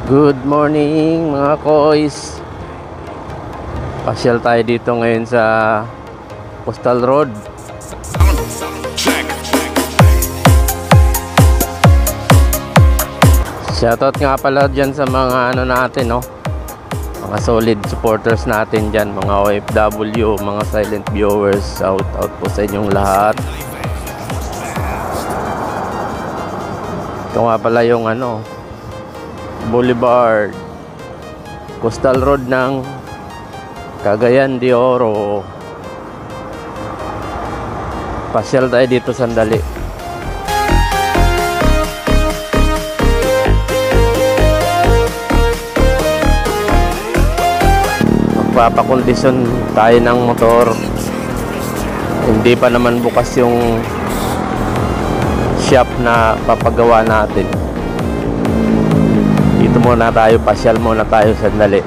Good morning mga koys. Pasyal tayo dito ngayon sa Coastal Road. Shoutout nga pala dyan sa mga ano natin, no? Mga solid supporters natin dyan, mga OFW, mga silent viewers. Shoutout po sa inyong lahat. Ito nga pala yung ano, Boulevard, Coastal Road ng Cagayan de Oro. Pasyal tayo dito sandali. Magpapakondisyon tayo ng motor. Hindi pa naman bukas yung shop na papagawa natin. Dito muna tayo, pasyal muna tayo sandali.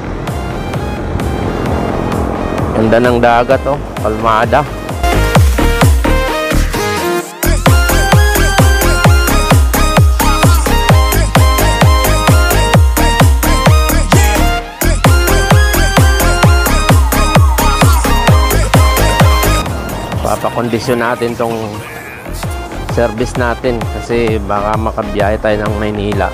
Ganda ng dagat, oh, kalmada. Papakondisyon natin tong service natin kasi baka makabiyahe tayo ng Maynila.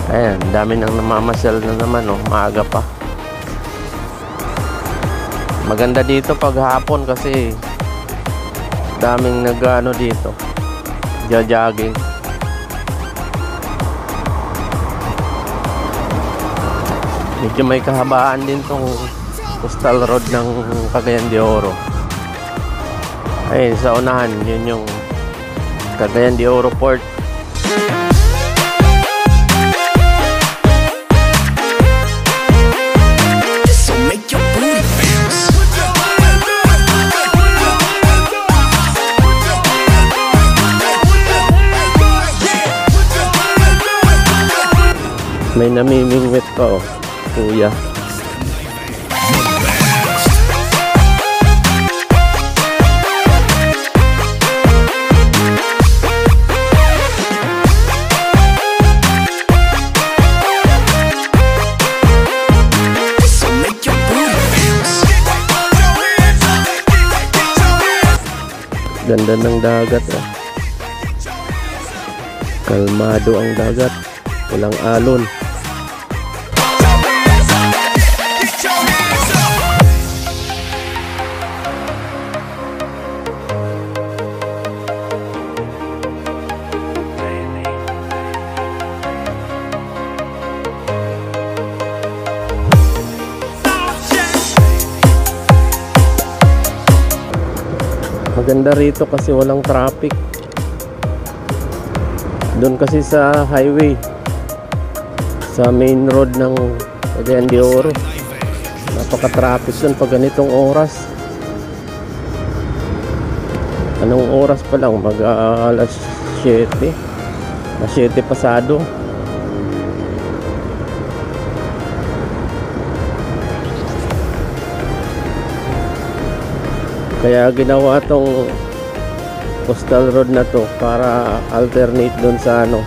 Ayan, dami nang namamasyal na naman, oh, maaga pa. Maganda dito pag hapon kasi daming nag-ano dito, jogging. Medyo may kahabaan din tong Coastal Road ng Cagayan de Oro. Ayun, sa unahan, yun yung Cagayan de Oro Port. May namimingwit pa, oh, kuya. Ganda ng dagat, oh. Kalmado ang dagat, walang alon. Maganda rito kasi walang traffic. Doon kasi sa highway, sa main road ng Cagayan de Oro, napaka-traffic doon pag ganitong oras. Anong oras pa lang? Alas 7. Alas 7 pasado. Kaya ginawa tong Coastal Road na to para alternate doon sa ano,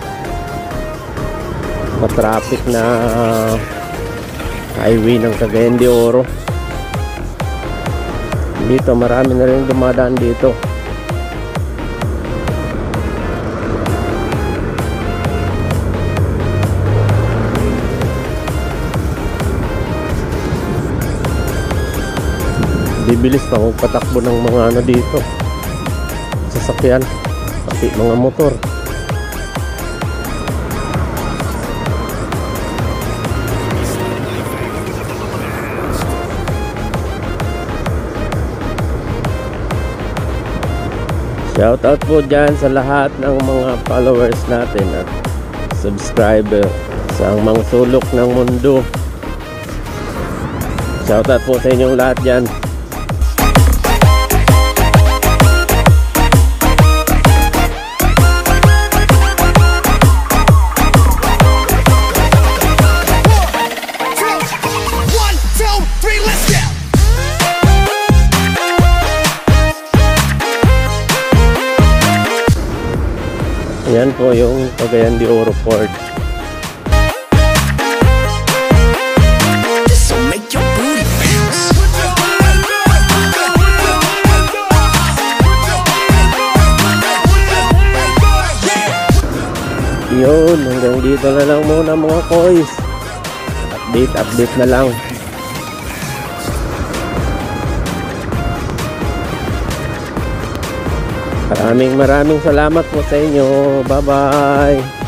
matraffic na highway ng Cagayan de Oro. Dito marami na rin dumadaan dito. Bibilis pa magpatakbo ng mga ano dito, sasakyan, pati mga motor. Shoutout po dyan sa lahat ng mga followers natin at subscriber sa mga sulok ng mundo. Shoutout po sa inyong lahat dyan. Yan po yung Cagayan de Oro Port. So make your booty bounce. Yun, hanggang dito na lang muna mga koys. Update na lang. Maraming salamat po sa inyo. Bye bye.